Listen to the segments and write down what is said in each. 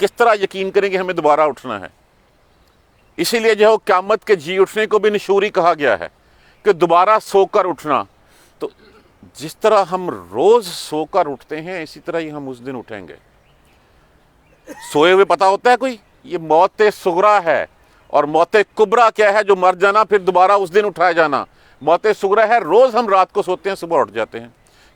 کس طرح یقین کریں کہ ہمیں دوبارہ اٹھنا ہے؟ اسی لیے جو ہے قیامت کے جی اٹھنے کو بھی نشوری کہا گیا ہے کہ دوبارہ سو کر اٹھنا۔ تو جس طرح ہم روز سو کر اٹھتے ہیں اسی طرح ہی ہم اس دن اٹھیں گے۔ سوئے ہوئے پتہ ہوتا ہے کوئی؟ یہ موت صغریٰ ہے، اور موت کبریٰ کیا ہے؟ جو مر جانا پھر دوبارہ اس دن اٹھایا جانا۔ موت صغریٰ ہے روز ہم رات کو سوتے ہیں، صبح اٹھ جاتے ہیں۔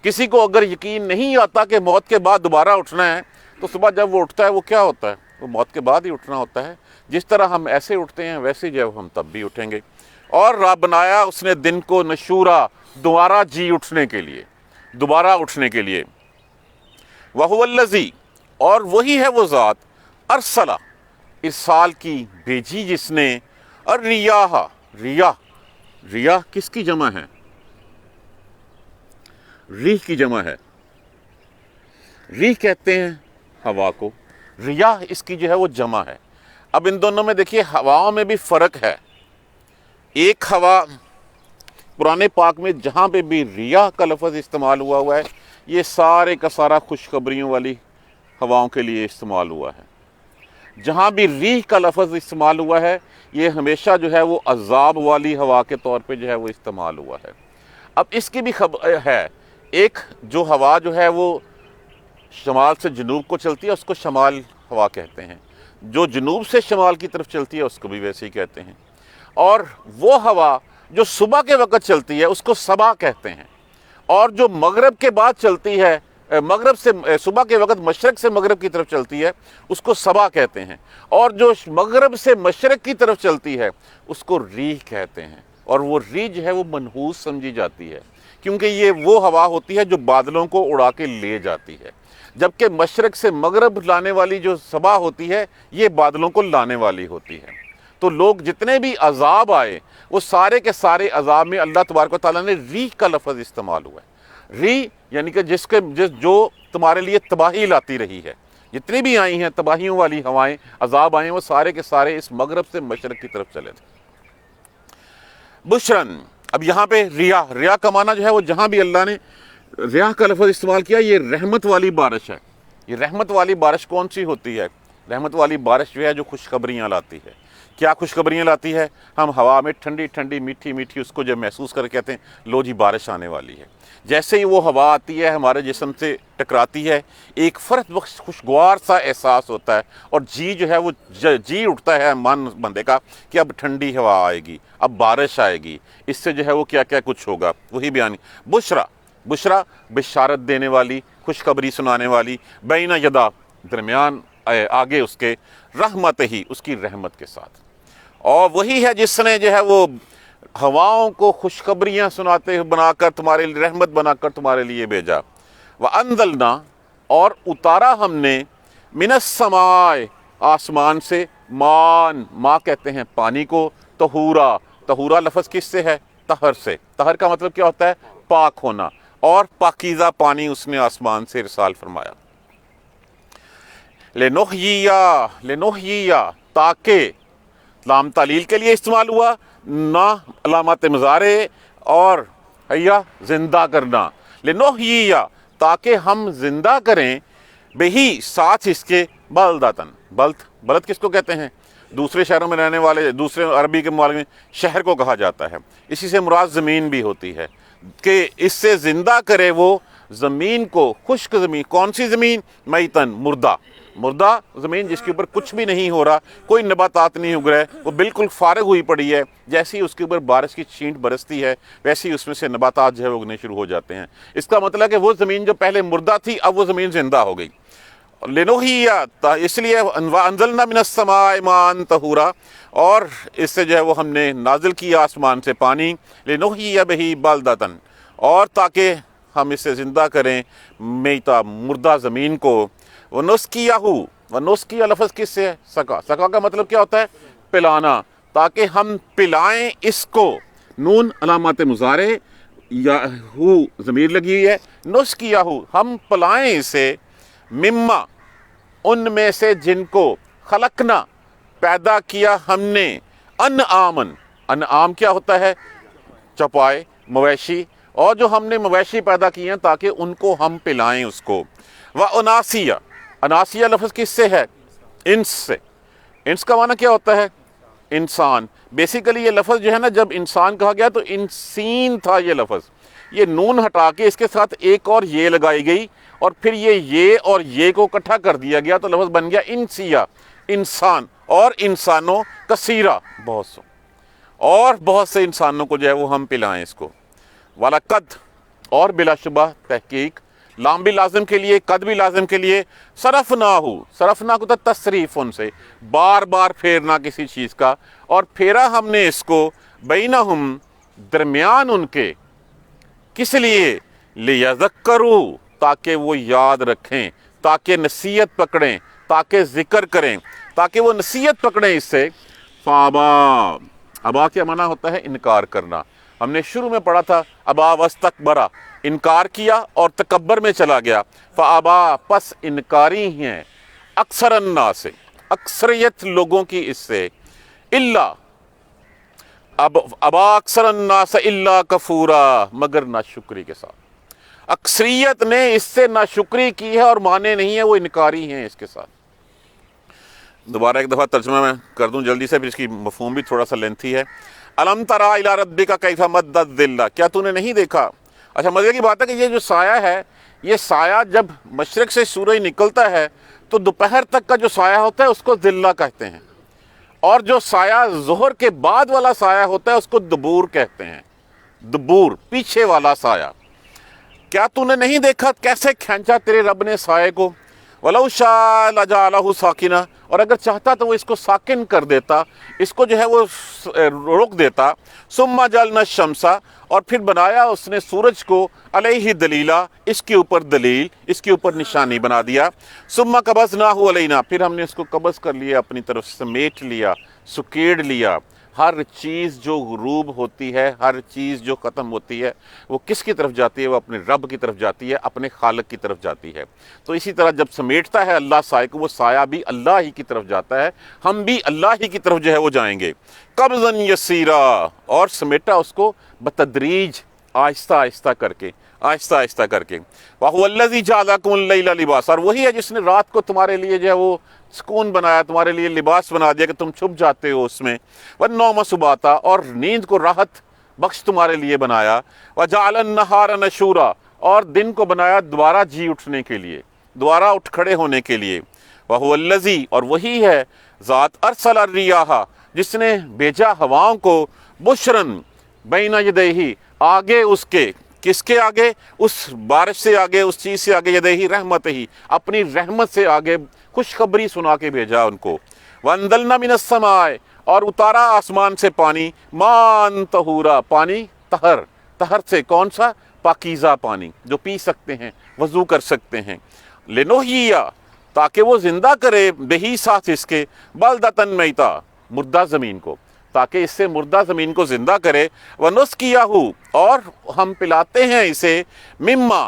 کسی کو اگر یقین نہیں آتا کہ موت کے بعد دوبارہ اٹھنا ہے تو صبح جب وہ اٹھتا ہے وہ کیا ہوتا ہے؟ وہ موت کے بعد ہی اٹھنا ہوتا ہے۔ جس طرح ہم ایسے اٹھتے ہیں ویسے جب ہم تب بھی اٹھیں گے۔ اور رب بنایا اس نے دن کو نشورا، دوبارہ جی اٹھنے کے لیے، دوبارہ اٹھنے کے لیے۔ وَهُوَ الَّذِي، اور وہی ہے وہ ذات، ارسلہ، ارسال کی، بھیجی جس نے، الریاح، ریاح کس کی جمع ہے؟ ریح کی جمع ہے۔ ریح کہتے ہیں ہوا کو، ریاح اس کی جو ہے وہ جمع ہے۔ اب ان دونوں میں دیکھیے ہواؤں میں بھی فرق ہے۔ ایک ہوا قرآن پاک میں جہاں پہ بھی ریاح کا لفظ استعمال ہوا ہے یہ سارے کا سارا خوشخبریوں والی ہواؤں کے لیے استعمال ہوا ہے۔ جہاں بھی ریح کا لفظ استعمال ہوا ہے یہ ہمیشہ جو ہے وہ عذاب والی ہوا کے طور پہ جو ہے وہ استعمال ہوا ہے۔ اب اس کی بھی خبر ہے، ایک جو ہوا جو ہے وہ شمال سے جنوب کو چلتی ہے اس کو شمال ہوا کہتے ہیں، جو جنوب سے شمال کی طرف چلتی ہے اس کو بھی ویسے ہی کہتے ہیں، اور وہ ہوا جو صبح کے وقت چلتی ہے اس کو صبا کہتے ہیں، اور جو مغرب کے بعد چلتی ہے، مغرب سے صبح کے وقت مشرق سے مغرب کی طرف چلتی ہے اس کو صبا کہتے ہیں، اور جو مغرب سے مشرق کی طرف چلتی ہے اس کو ریح کہتے ہیں۔ اور وہ ریح جو ہے وہ منحوس سمجھی جاتی ہے کیونکہ یہ وہ ہوا ہوتی ہے جو بادلوں کو اڑا کے لے جاتی ہے، جبکہ مشرق سے مغرب لانے والی جو صبا ہوتی ہے یہ بادلوں کو لانے والی ہوتی ہے۔ تو لوگ جتنے بھی عذاب آئے وہ سارے کے سارے عذاب میں اللہ تبارک و تعالیٰ نے ریح کا لفظ استعمال ہوا ہے۔ ریح یعنی کہ جو تمہارے لیے تباہی لاتی رہی ہے، جتنی بھی آئی ہیں تباہیوں والی ہوائیں، عذاب آئے ہیں، وہ سارے کے سارے اس مغرب سے مشرق کی طرف چلے تھے۔ بشرن، اب یہاں پہ ریاح کا معنی جو ہے وہ جہاں بھی اللہ نے ریاح کا لفظ استعمال کیا یہ رحمت والی بارش ہے۔ یہ رحمت والی بارش کون سی ہوتی ہے؟ رحمت والی بارش جو ہے جو خوشخبریاں لاتی ہے۔ کیا خوشخبریاں لاتی ہے؟ ہم ہوا میں ٹھنڈی ٹھنڈی میٹھی میٹھی اس کو جب محسوس کر کہتے ہیں لو جی بارش آنے والی ہے۔ جیسے ہی وہ ہوا آتی ہے ہمارے جسم سے ٹکراتی ہے ایک فرحت بخش خوشگوار سا احساس ہوتا ہے، اور جی جو ہے وہ جی اٹھتا ہے من بندے کا کہ اب ٹھنڈی ہوا آئے گی، اب بارش آئے گی، اس سے جو ہے وہ کیا کیا کچھ ہوگا، وہی بیان۔ بشرا بشارت دینے والی، خوشخبری سنانے والی، بین یدا درمیان آگے اس کے، رحمت ہی اس کی رحمت کے ساتھ۔ اور وہی ہے جس نے جو ہے وہ ہواؤں کو خوشخبریاں سناتے بنا کر تمہارے لیے رحمت بنا کر تمہارے لیے بھیجا۔ وَأَنزَلْنَا، اور اتارا ہم نے، مِنَ السَّمَاءِ آسمان سے، ماں کہتے ہیں پانی کو، طہورا لفظ کس سے ہے؟ طہر سے۔ طہر کا مطلب کیا ہوتا ہے؟ پاک ہونا، اور پاکیزہ پانی اس نے آسمان سے ارسال فرمایا۔ لِنُحْيِيَ، تاکہ، لام تعلیل کے لیے استعمال ہوا، نہ علامات مضارع، اور حیا زندہ کرنا، لِنُحْيِيَ تاکہ ہم زندہ کریں، بہی ساتھ اس کے، بلدتن، بلد کس کو کہتے ہیں؟ دوسرے شہروں میں رہنے والے، دوسرے عربی کے ممالک میں شہر کو کہا جاتا ہے، اسی سے مراد زمین بھی ہوتی ہے، کہ اس سے زندہ کرے وہ زمین کو، خشک زمین، کون سی زمین؟ میتن، مردہ زمین جس کے اوپر کچھ بھی نہیں ہو رہا، کوئی نباتات نہیں اگ رہے، وہ بالکل فارغ ہوئی پڑی ہے، جیسے ہی اس کے اوپر بارش کی چھینٹ برستی ہے ویسے ہی اس میں سے نباتات جو ہے اگنے شروع ہو جاتے ہیں۔ اس کا مطلب ہے کہ وہ زمین جو پہلے مردہ تھی اب وہ زمین زندہ ہو گئی۔ لِنُحْيِيَ، اس لیے وَأَنزَلْنَا مِنَ السَّمَاءِ مَاءً طَهُورًا، اور اس سے جو ہے وہ ہم نے نازل کیا آسمان سے پانی، لِنُحْيِيَ بِهِ بَلْدَةً، اور تاکہ ہم اسے زندہ کریں میتا، مردہ زمین کو، وَنُسْقِيَهُ لفظ کس سے ہے؟ سقا کا مطلب کیا ہوتا ہے؟ پلانا، تاکہ ہم پلائیں اس کو، نون علامات مضارع، یا ہو ضمیر لگی ہوئی ہے، نُسْقِيَهُ ہم پلائیں اسے، مما ان میں سے جن کو، خلقنا پیدا کیا ہم نے، انعام کیا ہوتا ہے؟ چوپائے، مویشی، اور جو ہم نے مویشی پیدا کیے ہیں تاکہ ان کو ہم پلائیں اس کو۔ وَأَنَاسِيَ، اناسیہ لفظ کس سے ہے؟ انس سے. انس کا معنی کیا ہوتا ہے؟ انسان. بیسیکلی یہ لفظ جو ہے نا، جب انسان کہا گیا تو انسین تھا یہ لفظ. یہ نون ہٹا کے اس کے ساتھ ایک اور یہ لگائی گئی، اور پھر یہ اور یہ کو اکٹھا کر دیا گیا تو لفظ بن گیا انسیہ، انسان. اور انسانوں کثیرہ، بہت سو، اور بہت سے انسانوں کو جو ہے وہ ہم پلائیں اس کو. وَلَقَدْ، اور بلا شبہ، تحقیق، لام بھی لازم کے لیے، قد بھی لازم کے لیے. صرفنا کو تصریف، ان سے بار بار پھیرنا کسی چیز کا، اور پھیرا ہم نے اس کو بینہم، درمیان ان کے. کس لیے؟ لیذکروا، تاکہ وہ یاد رکھیں، تاکہ نصیحت پکڑیں، تاکہ ذکر کریں، تاکہ وہ نصیحت پکڑیں اس سے. فابا، ابا کیا معنی ہوتا ہے؟ انکار کرنا. ہم نے شروع میں پڑھا تھا ابا واستکبرا، انکار کیا اور تکبر میں چلا گیا. فابا، پس انکاری ہیں، اکثر الناس سے، اکثریت لوگوں کی اس سے. الا، ابا اکثر الناس الا کفورا، مگر ناشکری کے ساتھ. اکثریت نے اس سے ناشکری کی ہے اور مانے نہیں ہے، وہ انکاری ہیں اس کے ساتھ. دوبارہ ایک دفعہ ترجمہ میں کر دوں جلدی سے، پھر اس کی مفہوم بھی تھوڑا سا لینتھی ہے. الم تری الی ربک کیف مد الظل، کیا تو نے نہیں دیکھا؟ اچھا، مزے کی بات ہے کہ یہ جو سایہ ہے، یہ سایہ جب مشرق سے سورج نکلتا ہے تو دوپہر تک کا جو سایہ ہوتا ہے اس کو ظلہ کہتے ہیں، اور جو سایہ ظہر کے بعد والا سایہ ہوتا ہے اس کو دبور کہتے ہیں. دبور، پیچھے والا سایہ. کیا تو نے نہیں دیکھا کیسے کھینچا تیرے رب نے سائے کو؟ وَلَوْ شَاءَ لَجَعَلَهُ سَاكِنًا، اور اگر چاہتا تو وہ اس کو ساکن کر دیتا، اس کو جو ہے وہ روک دیتا. ثُمَّ جَعَلْنَا الشَّمْسَ، اور پھر بنایا اس نے سورج کو، علیہ دلیلا، اس کے اوپر دلیل، اس کے اوپر نشانی بنا دیا. ثُمَّ قَبَضْنَاهُ عَلَيْنَا، پھر ہم نے اس کو قبض کر لیا اپنی طرف، سمیٹ لیا، سکیڑ لیا. ہر چیز جو غروب ہوتی ہے، ہر چیز جو ختم ہوتی ہے، وہ کس کی طرف جاتی ہے؟ وہ اپنے رب کی طرف جاتی ہے، اپنے خالق کی طرف جاتی ہے. تو اسی طرح جب سمیٹتا ہے اللہ سائے کو، وہ سایہ بھی اللہ ہی کی طرف جاتا ہے، ہم بھی اللہ ہی کی طرف جو ہے وہ جائیں گے. قبضاً یسیرا، اور سمیٹا اس کو بتدریج، آہستہ آہستہ کر کے، آہستہ آہستہ کر کے. وَهُوَ الَّذِي جَعَلَ لَكُمُ اللَّيْلَ لِبَاسًا، اور وہی ہے جس نے رات کو تمہارے لیے جو ہے وہ سکون بنایا، تمہارے لیے لباس بنا دیا کہ تم چھپ جاتے ہو اس میں. وَالنَّوْمَ سُبَاتًا، اور نیند کو راحت بخش تمہارے لیے بنایا. وَجَعَلَ النَّهَارَ نَشُورًا، اور دن کو بنایا دوبارہ جی اٹھنے کے لیے، دوبارہ اٹھ کھڑے ہونے کے لیے. وَهُوَ الَّذِي، اور وہی ہے ذات، أَرْسَلَ الرِّيَاحَ، جس نے بھیجا ہواؤں کو، بُشْرًا بین یدیہ، آگے اس کے، کس کے آگے؟ اس بارش سے آگے، اس چیز سے آگے، یدیہ رحمت ہی، اپنی رحمت سے آگے خوشخبری سنا کے بھیجا ان کو. وَأَنزَلْنَا مِنَ السَّمَاءِ، اور اتارا آسمان سے پانی، ماءً طہورا، پانی طہر، طہر سے کون سا؟ پاکیزہ پانی جو پی سکتے ہیں، وضو کر سکتے ہیں. لِنُحْيِیَ، تاکہ وہ زندہ کرے، بہی ساتھ اس کے، بَلْدَةً مَیْتًا، مردہ زمین کو، تاکہ اس سے مردہ زمین کو زندہ کرے. وَنُسْقِيَهُ، اور ہم پلاتے ہیں اسے، مما،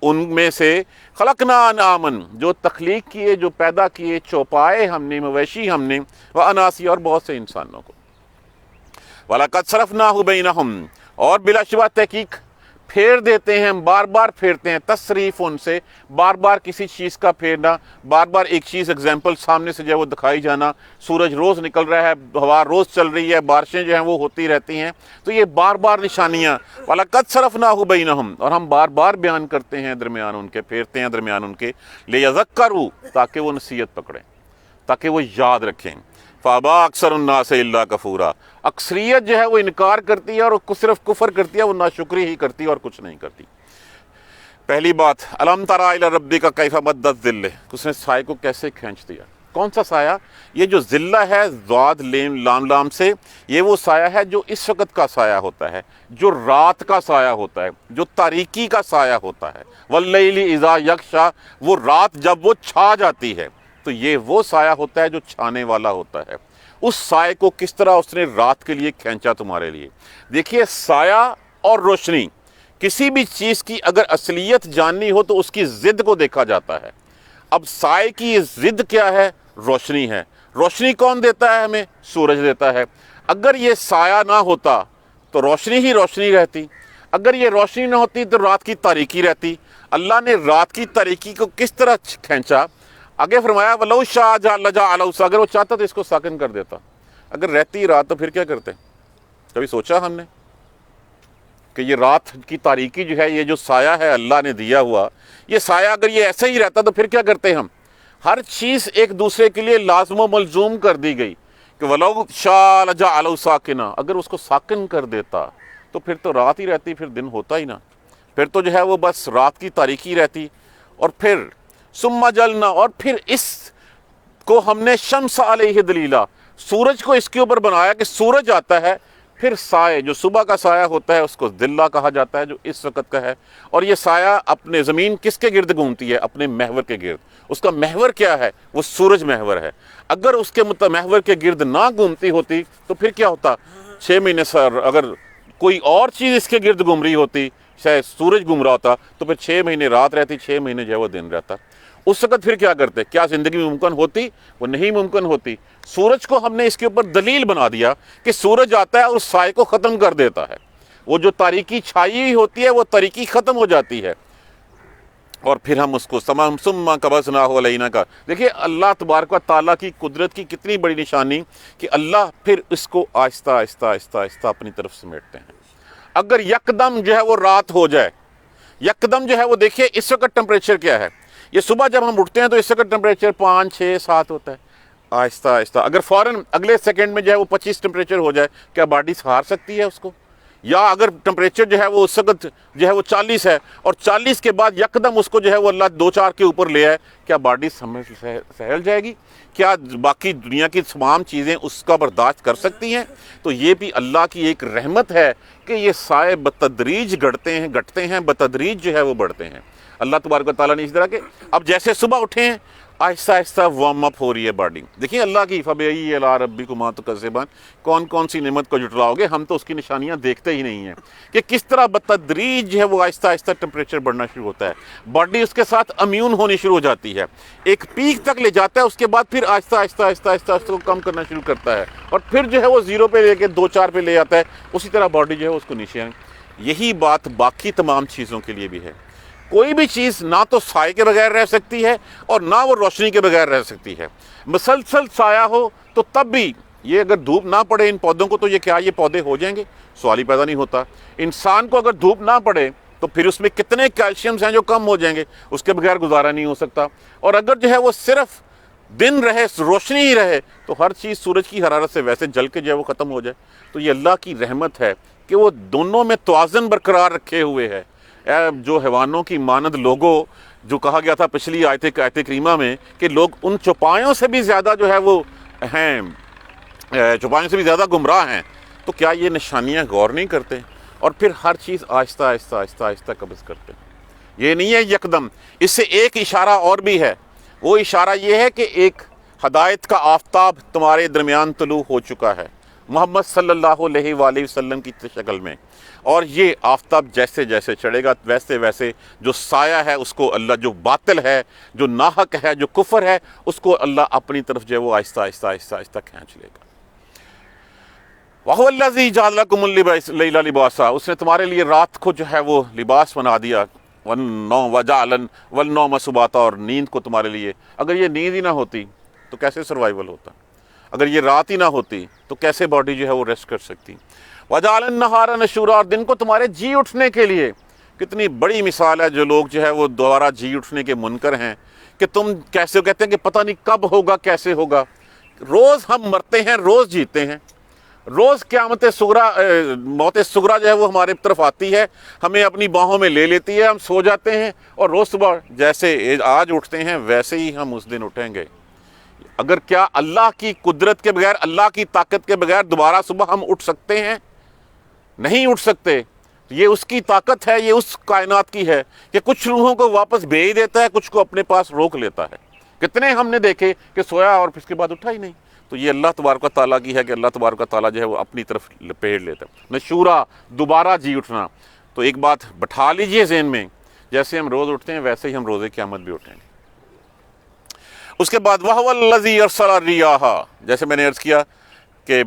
ان میں سے، خلقنا انعامًا، جو تخلیق کیے، جو پیدا کیے، چوپائے ہم نے، مویشی ہم نے، واناسی، اور بہت سے انسانوں کو. وَلَقَدْ صَرَفْنَاهُ بَيْنَهُمْ، اور بلا شبہ تحقیق پھیر دیتے ہیں ہم، بار بار پھیرتے ہیں. تصریف، ان سے بار بار کسی چیز کا پھیرنا، بار بار ایک چیز ایگزامپل سامنے سے جو ہے وہ دکھائی جانا. سورج روز نکل رہا ہے، ہوا روز چل رہی ہے، بارشیں جو ہیں وہ ہوتی رہتی ہیں، تو یہ بار بار نشانیاں. وَلَقَدْ صَرَفْنَاهُ بَيْنَهُمْ، اور ہم بار بار بیان کرتے ہیں درمیان ان کے، پھیرتے ہیں درمیان ان کے. لِيَذَكَّرُوا، تاکہ وہ نصیحت پکڑیں، تاکہ وہ یاد رکھیں. فَأَبَىٰ أَكْثَرُ النَّاسِ إِلَّا كَفُورًا، اکثریت جو ہے وہ انکار کرتی ہے اور صرف کفر کرتی ہے، وہ ناشکری ہی کرتی ہے اور کچھ نہیں کرتی. پہلی بات، الم تری الی ربک کیف مد الظل، اس نے سائے کو کیسے کھینچ دیا. کون سا سایہ؟ یہ جو ذلہ ہے، ضاد لام لام سے، یہ وہ سایہ ہے جو اس وقت کا سایہ ہوتا ہے، جو رات کا سایہ ہوتا ہے، جو تاریکی کا سایہ ہوتا ہے. واللیل اذا یغشی، وہ رات جب وہ چھا جاتی ہے، تو یہ وہ سایہ ہوتا ہے جو چھانے والا ہوتا ہے. اس سائے کو کس طرح اس نے رات کے لیے کھینچا تمہارے لیے. دیکھیے، سایہ اور روشنی، کسی بھی چیز کی اگر اصلیت جاننی ہو تو اس کی ضد کو دیکھا جاتا ہے. اب سائے کی ضد کیا ہے؟ روشنی ہے. روشنی کون دیتا ہے ہمیں؟ سورج دیتا ہے. اگر یہ سایہ نہ ہوتا تو روشنی ہی روشنی رہتی، اگر یہ روشنی نہ ہوتی تو رات کی تاریکی رہتی. اللہ نے رات کی تاریکی کو کس طرح کھینچا؟ آگے فرمایا وَلَوْ شَاءَ جَعَلَهُ سَاكِنًا، اگر وہ چاہتا تو اس کو ساکن کر دیتا، اگر رہتی رات تو پھر کیا کرتے؟ کبھی سوچا ہم نے کہ یہ رات کی تاریکی جو ہے، یہ جو سایہ ہے اللہ نے دیا ہوا، یہ سایہ اگر یہ ایسے ہی رہتا تو پھر کیا کرتے ہم؟ ہر چیز ایک دوسرے کے لیے لازم و ملزوم کر دی گئی کہ وَلَوْ شَاءَ لَجَعَلَهُ سَاكِنًا، اگر اس کو ساکن کر دیتا تو پھر تو رات ہی رہتی، پھر دن ہوتا ہی نہ، پھر تو جو ہے وہ بس رات کی تاریکی رہتی۔ اور پھر ثم جلنا، اور پھر اس کو ہم نے شمس علیہ دلیلا، سورج کو اس کے اوپر بنایا کہ سورج آتا ہے، پھر سائے جو صبح کا سایہ ہوتا ہے اس کو دلہ کہا جاتا ہے جو اس وقت کا ہے، اور یہ سایہ اپنے زمین کس کے گرد گھومتی ہے؟ اپنے محور کے گرد۔ اس کا محور کیا ہے؟ وہ سورج محور ہے۔ اگر اس کے محور کے گرد نہ گھومتی ہوتی تو پھر کیا ہوتا؟ 6 مہینے اگر کوئی اور چیز اس کے گرد گھوم رہی ہوتی، شاید سورج گھوم رہا ہوتا، تو پھر 6 مہینے رات رہتی، 6 مہینے جو ہے وہ دن رہتا۔ اس وقت پھر کیا کرتے؟ کیا زندگی ممکن ہوتی؟ وہ نہیں ممکن ہوتی۔ سورج کو ہم نے اس کے اوپر دلیل بنا دیا کہ سورج آتا ہے اور اس سائے کو ختم کر دیتا ہے، وہ جو تاریکی چھائی ہوئی ہوتی ہے وہ تاریکی ختم ہو جاتی ہے، اور پھر ہم اس کو ثم قبضناہ علینا کا۔ دیکھیے اللہ تبارک و تعالیٰ کی قدرت کی کتنی بڑی نشانی کہ اللہ پھر اس کو آہستہ آہستہ آہستہ آہستہ اپنی طرف سمیٹتے ہیں۔ اگر یکدم جو ہے وہ رات ہو جائے، یکدم جو ہے وہ دیکھیے اس وقت ٹمپریچر کیا ہے، یہ صبح جب ہم اٹھتے ہیں تو اس وقت ٹمپریچر 5 6 7 ہوتا ہے، آہستہ آہستہ اگر فوراً اگلے سیکنڈ میں جو ہے وہ 25 ٹمپریچر ہو جائے، کیا باڈی سہار سکتی ہے اس کو؟ یا اگر ٹمپریچر جو ہے وہ اس وقت جو ہے وہ 40 ہے اور 40 کے بعد یکدم اس کو جو ہے وہ اللہ 2 4 کے اوپر لے آئے، کیا باڈی سہل جائے گی؟ کیا باقی دنیا کی تمام چیزیں اس کا برداشت کر سکتی ہیں؟ تو یہ بھی اللہ کی ایک رحمت ہے کہ یہ سائے بتدریج گھٹتے ہیں بتدریج جو ہے وہ بڑھتے ہیں۔ اللہ تبارک و تعالیٰ نے اس طرح کے اب جیسے صبح اٹھے ہیں آہستہ آہستہ وارم اپ ہو رہی ہے باڈی۔ دیکھیں اللہ کی فَبِأَيِّ آلَاءِ رَبِّكُمَا تُكَذِّبَانِ، کون سی نعمت کو جھٹلاؤ گے؟ ہم تو اس کی نشانیاں دیکھتے ہی نہیں ہیں کہ کس طرح بتدریج ہے وہ آہستہ آہستہ ٹمپریچر بڑھنا شروع ہوتا ہے، باڈی اس کے ساتھ امیون ہونی شروع ہو جاتی ہے، ایک پیک تک لے جاتا ہے، اس کے بعد پھر آہستہ آہستہ آہستہ آہستہ اس کو کم کرنا شروع کرتا ہے، اور پھر جو ہے وہ 0 پہ لے کے 2 4 پہ لے آتا ہے، اسی طرح باڈی جو ہے اس کو نیچے آئیں۔ یہی بات باقی تمام چیزوں کے لیے بھی ہے۔ کوئی بھی چیز نہ تو سائے کے بغیر رہ سکتی ہے اور نہ وہ روشنی کے بغیر رہ سکتی ہے۔ مسلسل سایہ ہو تو تب بھی، یہ اگر دھوپ نہ پڑے ان پودوں کو تو یہ کیا یہ پودے ہو جائیں گے؟ سوال ہی پیدا نہیں ہوتا۔ انسان کو اگر دھوپ نہ پڑے تو پھر اس میں کتنے کیلشیمز ہیں جو کم ہو جائیں گے، اس کے بغیر گزارا نہیں ہو سکتا۔ اور اگر جو ہے وہ صرف دن رہے، روشنی ہی رہے، تو ہر چیز سورج کی حرارت سے ویسے جل کے جو ہے وہ ختم ہو جائے۔ تو یہ اللہ کی رحمت ہے کہ وہ دونوں میں توازن برقرار رکھے ہوئے ہے۔ جو حیوانوں کی مانند لوگوں، جو کہا گیا تھا پچھلی آیت کریمہ میں کہ لوگ ان چوپایوں سے بھی زیادہ جو ہے وہ ہیں، چوپایوں سے بھی زیادہ گمراہ ہیں، تو کیا یہ نشانیاں غور نہیں کرتے اور پھر ہر چیز آہستہ آہستہ آہستہ آہستہ قبض کرتے ہیں؟ یہ نہیں ہے یکدم، اس سے ایک اشارہ اور بھی ہے۔ وہ اشارہ یہ ہے کہ ایک ہدایت کا آفتاب تمہارے درمیان طلوع ہو چکا ہے، محمد صلی اللہ علیہ وآلہ وسلم کی شکل میں، اور یہ آفتاب جیسے جیسے چڑھے گا ویسے ویسے جو سایہ ہے اس کو اللہ، جو باطل ہے، جو ناحق ہے، جو کفر ہے، اس کو اللہ اپنی طرف جو ہے وہ آہستہ آہستہ آہستہ آہستہ کھینچ لے گا۔ وَهُوَ الَّذِي جَعَلَ لَكُمُ اللَّيْلَ لِبَاسًا، اس نے تمہارے لیے رات کو جو ہے وہ لباس بنا دیا، وَالنَّوْمَ سُبَاتًا، اور نیند کو تمہارے لیے۔ اگر یہ نیند ہی نہ ہوتی تو کیسے سروائیول ہوتا؟ اگر یہ رات ہی نہ ہوتی تو کیسے باڈی جو ہے وہ ریسٹ کر سکتی؟ وَجَعَلَ النَّهَارَ نُشُورًا، اور دن کو تمہارے جی اٹھنے کے لیے۔ کتنی بڑی مثال ہے جو لوگ جو ہے وہ دوبارہ جی اٹھنے کے منکر ہیں کہ تم کیسے کہتے ہیں کہ پتہ نہیں کب ہوگا، کیسے ہوگا۔ روز ہم مرتے ہیں، روز جیتے ہیں، روز قیامت صغریٰ، موت صغریٰ جو ہے وہ ہمارے طرف آتی ہے، ہمیں اپنی باہوں میں لے لیتی ہے، ہم سو جاتے ہیں، اور روز صبح جیسے آج اٹھتے ہیں ویسے ہی ہم اس دن اٹھیں گے۔ اگر کیا اللہ کی قدرت کے بغیر، اللہ کی طاقت کے بغیر دوبارہ صبح ہم اٹھ سکتے ہیں؟ نہیں اٹھ سکتے۔ یہ اس کی طاقت ہے، یہ اس کائنات کی ہے کہ کچھ روحوں کو واپس بھیج دیتا ہے، کچھ کو اپنے پاس روک لیتا ہے۔ کتنے ہم نے دیکھے کہ سویا اور پھر اس کے بعد اٹھا ہی نہیں۔ تو یہ اللہ تبارک و تعالیٰ کی ہے کہ اللہ تبارک و تعالیٰ جو ہے وہ اپنی طرف لپیٹ لیتا ہے۔ نشورا، دوبارہ جی اٹھنا۔ تو ایک بات بٹھا لیجئے ذہن میں، جیسے ہم روز اٹھتے ہیں ویسے ہی ہم روز قیامت بھی اٹھیں گے۔ اس کے بعد وَهُوَ الَّذِي أَرْسَلَ الرِّيَاحَ، جیسے میں نے عرض کیا کہ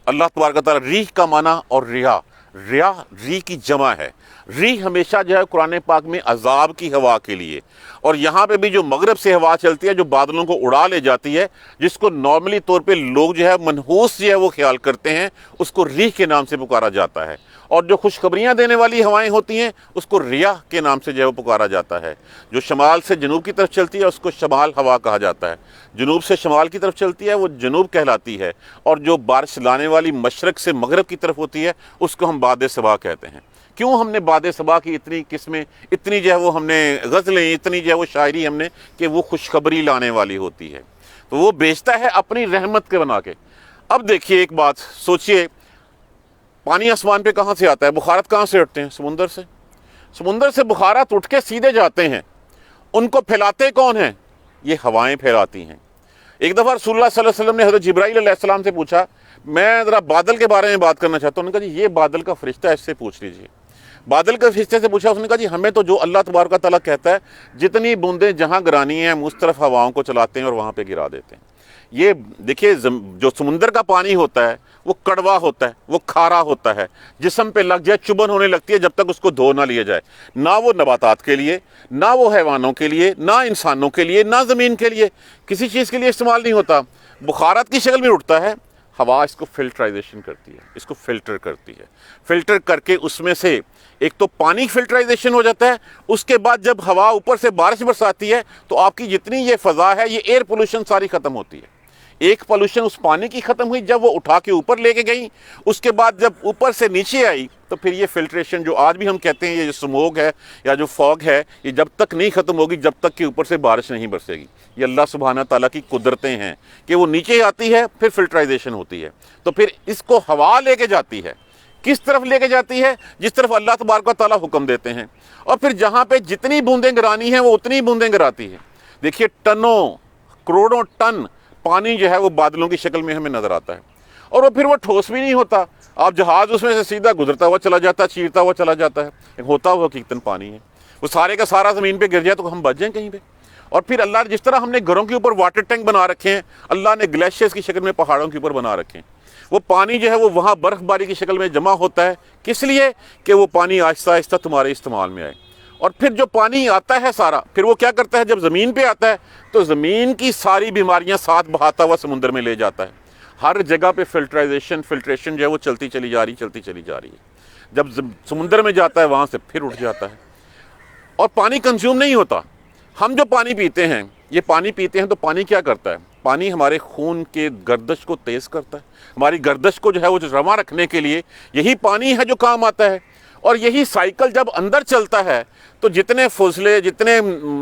اللہ تبارک و تعالیٰ ریح کا معنی اور ریح کی جمع ہے۔ ریح ہمیشہ جو ہے قرآن پاک میں عذاب کی ہوا کے لیے، اور یہاں پہ بھی جو مغرب سے ہوا چلتی ہے جو بادلوں کو اڑا لے جاتی ہے، جس کو نارملی طور پہ لوگ جو ہے منحوس جو ہے وہ خیال کرتے ہیں، اس کو ریح کے نام سے پکارا جاتا ہے، اور جو خوشخبریاں دینے والی ہوائیں ہوتی ہیں اس کو ریاح کے نام سے جو ہے وہ پکارا جاتا ہے۔ جو شمال سے جنوب کی طرف چلتی ہے اس کو شمال ہوا کہا جاتا ہے، جنوب سے شمال کی طرف چلتی ہے وہ جنوب کہلاتی ہے، اور جو بارش لانے والی مشرق سے مغرب کی طرف ہوتی ہے اس کو ہم باد صبا کہتے ہیں۔ کیوں ہم نے باد صبا کی اتنی قسمیں، اتنی جو ہے وہ ہم نے غزلیں، اتنی جو ہے وہ شاعری ہم نے، کہ وہ خوشخبری لانے والی ہوتی ہے، تو وہ بیچتا ہے اپنی رحمت کے بنا کے۔ اب دیکھیے ایک بات سوچئے، پانی آسمان پہ کہاں سے آتا ہے؟ بخارات کہاں سے اٹھتے ہیں؟ سمندر سے۔ سمندر سے بخارات اٹھ کے سیدھے جاتے ہیں، ان کو پھیلاتے کون ہیں؟ یہ ہوائیں پھیلاتی ہیں۔ ایک دفعہ رسول اللہ صلی اللہ علیہ وسلم نے حضرت جبرائیل علیہ السلام سے پوچھا، میں ذرا بادل کے بارے میں بات کرنا چاہتا ہوں۔ انہوں نے کہا جی یہ بادل کا فرشتہ ہے، اس سے پوچھ لیجیے۔ بادل کے فرشتے سے پوچھا، اس نے کہا جی ہمیں تو جو اللہ تبارک و تعالیٰ کہتا ہے جتنی بوندیں جہاں گرانی ہیں ہم اس طرف ہواؤں کو چلاتے ہیں اور وہاں پہ گرا دیتے ہیں۔ یہ دیکھیے جو سمندر کا پانی ہوتا ہے وہ کڑوا ہوتا ہے، وہ کھارا ہوتا ہے، جسم پہ لگ جائے چبھن ہونے لگتی ہے جب تک اس کو دھو نہ لیا جائے۔ نہ وہ نباتات کے لیے، نہ وہ حیوانوں کے لیے، نہ انسانوں کے لیے، نہ زمین کے لیے، کسی چیز کے لیے استعمال نہیں ہوتا۔ بخارات کی شکل میں اٹھتا ہے، ہوا اس کو فلٹرائزیشن کرتی ہے، اس کو فلٹر کرتی ہے، فلٹر کر کے اس میں سے ایک تو پانی فلٹرائزیشن ہو جاتا ہے، اس کے بعد جب ہوا اوپر سے بارش برساتی ہے تو آپ کی جتنی یہ فضا ہے، یہ ایئر پولوشن ساری ختم ہوتی ہے۔ ایک پولوشن اس پانی کی ختم ہوئی جب وہ اٹھا کے اوپر لے کے گئی، اس کے بعد جب اوپر سے نیچے آئی تو پھر یہ فلٹریشن جو آج بھی ہم کہتے ہیں یہ جو سموگ ہے یا جو فوگ ہے، یہ جب تک نہیں ختم ہوگی جب تک کہ اوپر سے بارش نہیں برسے گی۔ یہ اللہ سبحانہ تعالیٰ کی قدرتیں ہیں کہ وہ نیچے آتی ہے پھر فلٹرائزیشن ہوتی ہے، تو پھر اس کو ہوا لے کے جاتی ہے۔ کس طرف لے کے جاتی ہے؟ جس طرف اللہ تبارک و تعالیٰ حکم دیتے ہیں، اور پھر جہاں پہ جتنی بوندیں گرانی ہیں وہ اتنی بوندیں گراتی ہے۔ دیکھیے ٹنوں کروڑوں ٹن پانی جو ہے وہ بادلوں کی شکل میں ہمیں نظر آتا ہے، اور وہ پھر وہ ٹھوس بھی نہیں ہوتا، آپ جہاز اس میں سے سیدھا گزرتا ہوا چلا جاتا ہے، چیرتا ہوا چلا جاتا ہے، ایک ہوتا ہوا حقیقتاً پانی ہے، وہ سارے کا سارا زمین پہ گر جائے تو ہم بچ جائیں کہیں پہ۔ اور پھر اللہ نے جس طرح ہم نے گھروں کے اوپر واٹر ٹینک بنا رکھے ہیں، اللہ نے گلیشیئرز کی شکل میں پہاڑوں کے اوپر بنا رکھے ہیں، وہ پانی جو ہے وہ وہاں برف باری کی شکل میں جمع ہوتا ہے، کس لیے؟ کہ وہ پانی آہستہ آہستہ تمہارے استعمال میں آئے۔ اور پھر جو پانی آتا ہے سارا، پھر وہ کیا کرتا ہے؟ جب زمین پہ آتا ہے تو زمین کی ساری بیماریاں ساتھ بہاتا ہوا سمندر میں لے جاتا ہے۔ ہر جگہ پہ فلٹریشن جو ہے وہ چلتی چلی جا رہی ہے۔ جب سمندر میں جاتا ہے وہاں سے پھر اٹھ جاتا ہے، اور پانی کنزیوم نہیں ہوتا۔ ہم جو پانی پیتے ہیں، یہ پانی پیتے ہیں تو پانی کیا کرتا ہے؟ پانی ہمارے خون کے گردش کو تیز کرتا ہے، ہماری گردش کو جو ہے وہ رواں رکھنے کے لیے یہی پانی ہے جو کام آتا ہے۔ اور یہی سائیکل جب اندر چلتا ہے تو جتنے فضلے، جتنے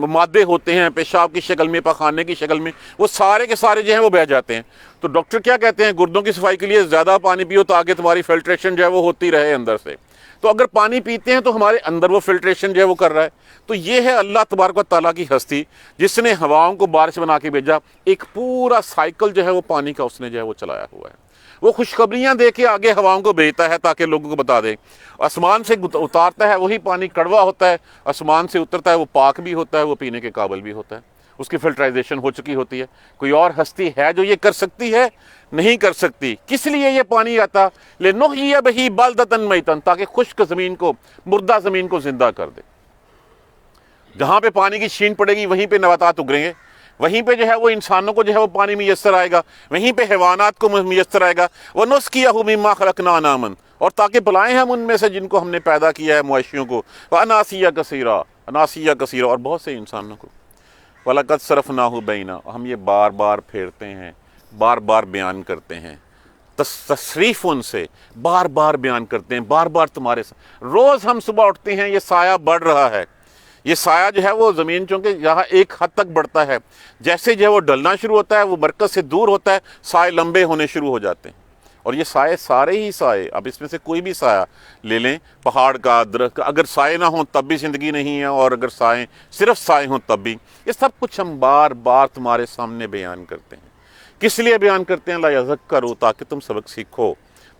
مادے ہوتے ہیں پیشاب کی شکل میں، پخانے کی شکل میں، وہ سارے کے سارے جو ہیں وہ بہہ جاتے ہیں۔ تو ڈاکٹر کیا کہتے ہیں؟ گردوں کی صفائی کے لیے زیادہ پانی پیو تاکہ تمہاری فلٹریشن جو ہے وہ ہوتی رہے اندر سے۔ تو اگر پانی پیتے ہیں تو ہمارے اندر وہ فلٹریشن جو ہے وہ کر رہا ہے۔ تو یہ ہے اللہ تبارک و تعالیٰ کی ہستی، جس نے ہواؤں کو بارش بنا کے بھیجا، ایک پورا سائیکل جو ہے وہ پانی کا اس نے جو ہے وہ چلایا ہوا ہے۔ وہ خوشخبریاں دے کے آگے ہواؤں کو بھیجتا ہے تاکہ لوگوں کو بتا دے۔ آسمان سے اتارتا ہے وہی پانی کڑوا ہوتا ہے، آسمان سے اترتا ہے وہ پاک بھی ہوتا ہے، وہ پینے کے قابل بھی ہوتا ہے، اس کی فلٹرائزیشن ہو چکی ہوتی ہے۔ کوئی اور ہستی ہے جو یہ کر سکتی ہے؟ نہیں کر سکتی۔ کس لیے یہ پانی آتا؟ لِنُحْيِيَ بِهِ بَلْدَةً مَيْتًا، تاکہ خشک زمین کو، مردہ زمین کو زندہ کر دے۔ جہاں پہ پانی کی چھین پڑے گی وہیں پہ نباتات اگریں گے، وہیں پہ جو ہے وہ انسانوں کو جو ہے وہ پانی میسر آئے گا، وہیں پہ حیوانات کو میسر آئے گا۔ وَنُسْقِيَهُ مِمَّا خَلَقْنَا أَنْعَامًا، اور تاکہ پلائیں ہم ان میں سے جن کو ہم نے پیدا کیا ہے مویشیوں کو، وَأَنَاسِيَّ كَثِيرًا، اور بہت سے انسانوں کو۔ وَلَقَدْ صَرَفْنَاهُ بَيْنَا، ہم یہ بار بار پھیرتے ہیں، بار بار بیان کرتے ہیں، تصریف ان سے بار بار بیان کرتے ہیں، بار بار تمہارے ساتھ۔ روز ہم صبح اٹھتے ہیں، یہ سایہ بڑھ رہا ہے، یہ سایہ جو ہے وہ زمین چونکہ یہاں ایک حد تک بڑھتا ہے، جیسے جو ہے وہ ڈلنا شروع ہوتا ہے، وہ مرکز سے دور ہوتا ہے، سائے لمبے ہونے شروع ہو جاتے ہیں۔ اور یہ سائے سارے ہی سائے، اب اس میں سے کوئی بھی سایہ لے لیں، پہاڑ کا، درخت کا، اگر سائے نہ ہوں تب بھی زندگی نہیں ہے، اور اگر سائے صرف سائے ہوں تب بھی، یہ سب کچھ ہم بار بار تمہارے سامنے بیان کرتے ہیں۔ کس لیے بیان کرتے ہیں؟ لَيَذَكَّرُوا، تاکہ تم سبق سیکھو،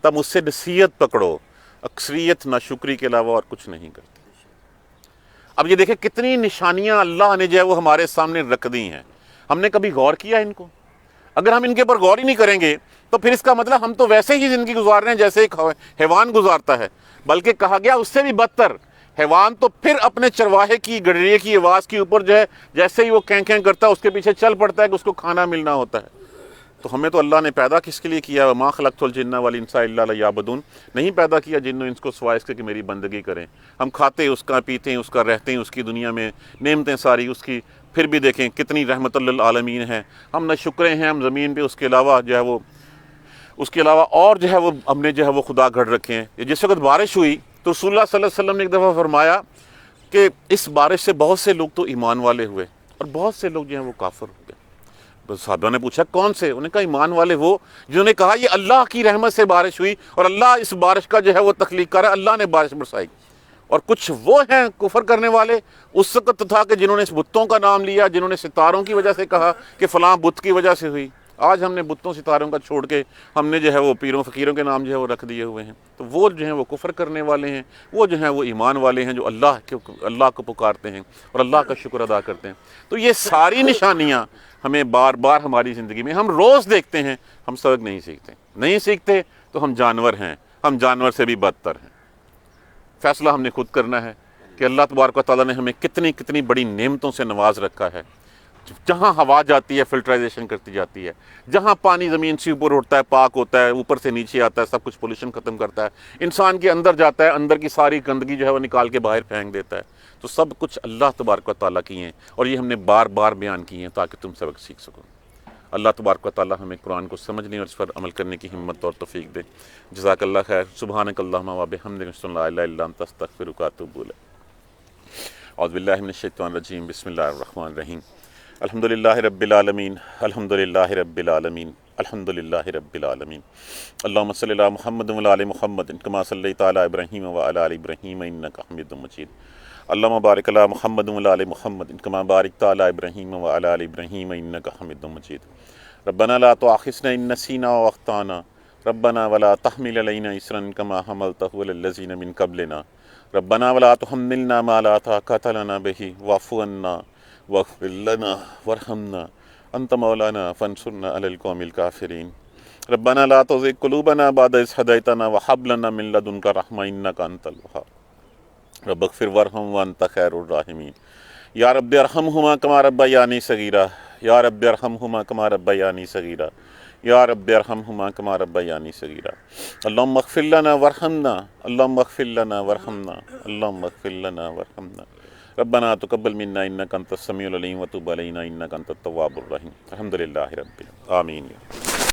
تب اس سے نصیحت پکڑو۔ اکثریت ناشکری کے علاوہ اور کچھ نہیں کرتے۔ اب یہ دیکھیں کتنی نشانیاں اللہ نے جو ہے وہ ہمارے سامنے رکھ دی ہیں، ہم نے کبھی غور کیا ان کو؟ اگر ہم ان کے اوپر غور ہی نہیں کریں گے تو پھر اس کا مطلب ہم تو ویسے ہی زندگی گزار رہے ہیں جیسے ایک حیوان گزارتا ہے، بلکہ کہا گیا اس سے بھی بدتر حیوان تو پھر اپنے چرواہے کی گڈریے کی آواز کے اوپر جو ہے جیسے ہی وہ کیں کیں کرتا ہے اس کے پیچھے چل پڑتا ہے کہ اس کو کھانا ملنا ہوتا ہے۔ تو ہمیں تو اللہ نے پیدا کس کے لیے کیا؟ وما خلقت الجن والانس الا لیعبدون، نہیں پیدا کیا جن و انس کو سوائے اس کے کہ میری بندگی کریں۔ ہم کھاتے اس کا، پیتے ہیں اس کا، رہتے ہیں اس کی دنیا میں، نعمتیں ساری اس کی، پھر بھی دیکھیں کتنی رحمت للعالمین ہیں۔ ہم نہ شکرے ہیں ہم زمین پہ، اس کے علاوہ جو ہے وہ اور جو ہے وہ ہم نے جو ہے وہ خدا گھڑ رکھے ہیں۔ جس وقت بارش ہوئی تو رسول اللہ صلی اللہ علیہ وسلم نے ایک دفعہ فرمایا کہ اس بارش سے بہت سے لوگ تو ایمان والے ہوئے اور بہت سے لوگ جو ہیں وہ کافر ہو گئے۔ تو صحابہ نے پوچھا کون سے؟ انہوں نے کہا ایمان والے وہ جنہوں نے کہا یہ اللہ کی رحمت سے بارش ہوئی اور اللہ اس بارش کا جو ہے وہ تخلیق کر رہا ہے، اللہ نے بارش برسائی۔ اور کچھ وہ ہیں کفر کرنے والے اس وقت تھا کہ جنہوں نے بتوں کا نام لیا، جنہوں نے ستاروں کی وجہ سے کہا کہ فلاں بت کی وجہ سے ہوئی۔ آج ہم نے بتوں ستاروں کا چھوڑ کے ہم نے جو ہے وہ پیروں فقیروں کے نام جو ہے وہ رکھ دیے ہوئے ہیں۔ تو وہ جو ہیں وہ کفر کرنے والے ہیں، وہ جو ہیں وہ ایمان والے ہیں جو اللہ کو پکارتے ہیں اور اللہ کا شکر ادا کرتے ہیں۔ تو یہ ساری نشانیاں ہمیں بار بار ہماری زندگی میں ہم روز دیکھتے ہیں، ہم سبق نہیں سیکھتے تو ہم جانور ہیں، ہم جانور سے بھی بدتر ہیں۔ فیصلہ ہم نے خود کرنا ہے کہ اللہ تبارک و تعالیٰ نے ہمیں کتنی بڑی نعمتوں سے نواز رکھا ہے۔ جہاں ہوا جاتی ہے فلٹرائزیشن کرتی جاتی ہے، جہاں پانی زمین سے اوپر اٹھتا ہے پاک ہوتا ہے، اوپر سے نیچے آتا ہے، سب کچھ پولوشن ختم کرتا ہے، انسان کے اندر جاتا ہے، اندر کی ساری گندگی جو ہے وہ نکال کے باہر پھینک دیتا ہے۔ تو سب کچھ اللہ تبارک و تعالیٰ کی ہیں اور یہ ہم نے بار بار بیان کی ہیں تاکہ تم سبق سیکھ سکو۔ اللہ تبارک و تعالیٰ ہمیں قرآن کو سمجھنے اور اس پر عمل کرنے کی ہمت اور توفیق دے۔ جزاک اللہ خیر۔ سبحانک اللہم و بحمدک، اشہد ان لا الہ الا انت، استغفرک و اتوب الیک۔ اعوذ باللہ من الشیطان الرجیم، بسم اللہ الرحمن الرحیم۔ الحمدللہ رب العالمین، الحمدللہ رب العالمین، الحمدللہ رب العالمین۔ اللہم صلی علی محمد و علی آل محمد کما صلیت علی ابراہیم و علی آل ابراہیم انک حمید مجید۔ اللہم بارک علی محمد و علی آل محمد کما بارکت علی ابراہیم و علی آل ابراہیم انک حمید مجید۔ ربنا لا تؤاخذنا ان نسینا واخطانا ربنا ولا تحمل علینا اصرا کما حملتہ علی الذین من قبلنا ربنا ولا تحملنا ما لا طاقۃ لنا بہ واعف عنا واغفر لنا وارحمنا انت مولانا فانصرنا علی القوم الکافرین۔ ربنا لا تزغ قلوبنا بعد اذ ہدیتنا وہب لنا من لدنک رحمۃ انک انت الوہاب۔ رب اغفر وارحم وانت خیر الراحمین۔ یا رب ارحمہما کما ربیانی صغیرا، یا رب ارحمہما کما ربیانی صغیرا، یا رب ارحمہما کما ربیانی صغیرا۔ اللہم اغفر لنا وارحمنا، اللہم اغفر لنا وارحمنا، اللہم اغفر لنا وارحمنا۔ ربنا تقبل منا انک انت السمیع العلیم وتب علینا انک انت التواب الرحیم۔ الحمدللہ رب العالمین، آمین۔